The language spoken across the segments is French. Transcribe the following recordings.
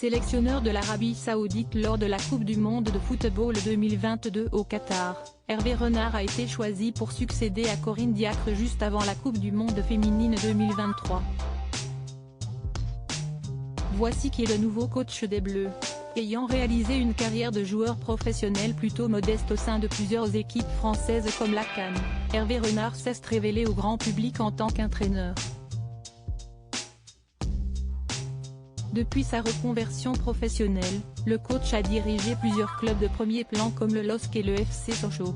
Sélectionneur de l'Arabie Saoudite lors de la Coupe du Monde de football 2022 au Qatar, Hervé Renard a été choisi pour succéder à Corinne Diacre juste avant la Coupe du Monde féminine 2023. Voici qui est le nouveau coach des Bleus. Ayant réalisé une carrière de joueur professionnel plutôt modeste au sein de plusieurs équipes françaises comme la CAN, Hervé Renard s'est révélé au grand public en tant qu'entraîneur. Depuis sa reconversion professionnelle, le coach a dirigé plusieurs clubs de premier plan comme le LOSC et le FC Sochaux.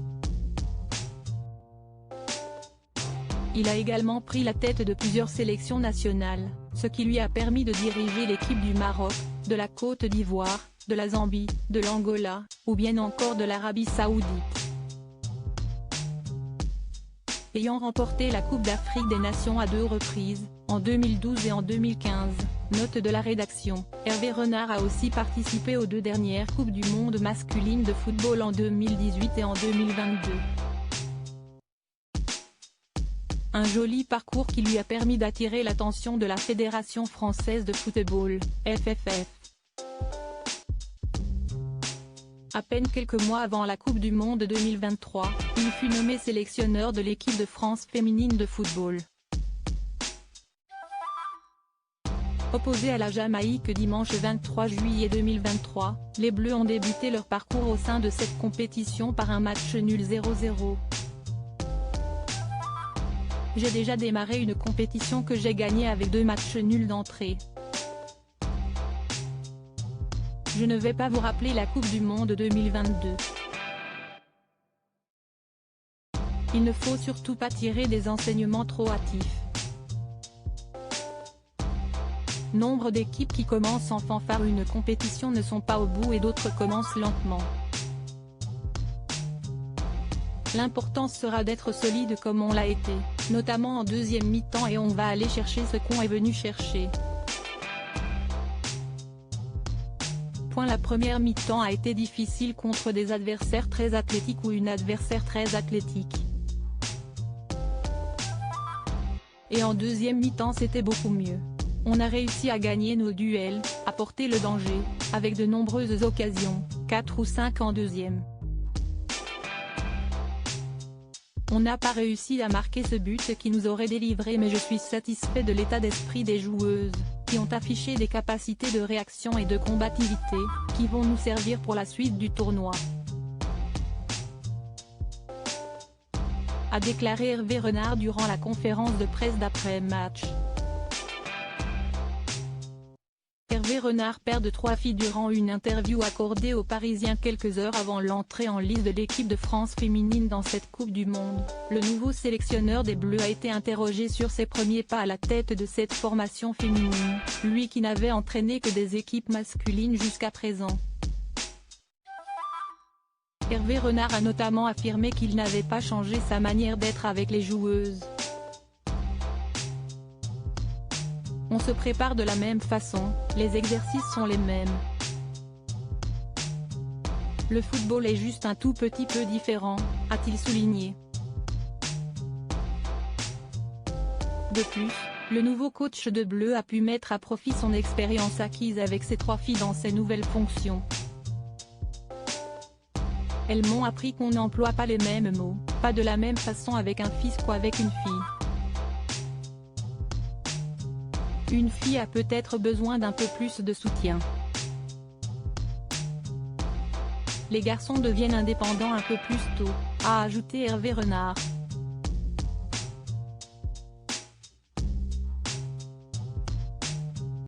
Il a également pris la tête de plusieurs sélections nationales, ce qui lui a permis de diriger l'équipe du Maroc, de la Côte d'Ivoire, de la Zambie, de l'Angola, ou bien encore de l'Arabie Saoudite. Ayant remporté la Coupe d'Afrique des Nations à 2 reprises, en 2012 et en 2015, note de la rédaction, Hervé Renard a aussi participé aux 2 dernières Coupes du Monde masculines de football en 2018 et en 2022. Un joli parcours qui lui a permis d'attirer l'attention de la Fédération française de football, FFF. À peine quelques mois avant la Coupe du Monde 2023, il fut nommé sélectionneur de l'équipe de France féminine de football. Opposés à la Jamaïque dimanche 23 juillet 2023, les Bleus ont débuté leur parcours au sein de cette compétition par un match nul 0-0. J'ai déjà démarré une compétition que j'ai gagnée avec 2 matchs nuls d'entrée. Je ne vais pas vous rappeler la Coupe du Monde 2022. Il ne faut surtout pas tirer des enseignements trop hâtifs. Nombre d'équipes qui commencent en fanfare une compétition ne sont pas au bout et d'autres commencent lentement. L'important sera d'être solide comme on l'a été, notamment en deuxième mi-temps, et on va aller chercher ce qu'on est venu chercher. La première mi-temps a été difficile contre des adversaires très athlétiques ou une adversaire très athlétique. Et en deuxième mi-temps c'était beaucoup mieux. On a réussi à gagner nos duels, à porter le danger, avec de nombreuses occasions, 4 ou 5 en deuxième. On n'a pas réussi à marquer ce but qui nous aurait délivré, mais je suis satisfait de l'état d'esprit des joueuses, qui ont affiché des capacités de réaction et de combativité, qui vont nous servir pour la suite du tournoi. A déclaré Hervé Renard durant la conférence de presse d'après-match. Hervé Renard, père de 3 filles, durant une interview accordée aux Parisiens quelques heures avant l'entrée en lice de l'équipe de France féminine dans cette Coupe du Monde, le nouveau sélectionneur des Bleus a été interrogé sur ses premiers pas à la tête de cette formation féminine, lui qui n'avait entraîné que des équipes masculines jusqu'à présent. Hervé Renard a notamment affirmé qu'il n'avait pas changé sa manière d'être avec les joueuses. On se prépare de la même façon, les exercices sont les mêmes. Le football est juste un tout petit peu différent, a-t-il souligné. De plus, le nouveau coach de Bleu a pu mettre à profit son expérience acquise avec ses 3 filles dans ses nouvelles fonctions. Elles m'ont appris qu'on n'emploie pas les mêmes mots, pas de la même façon avec un fils qu'avec une fille. Une fille a peut-être besoin d'un peu plus de soutien. Les garçons deviennent indépendants un peu plus tôt, a ajouté Hervé Renard.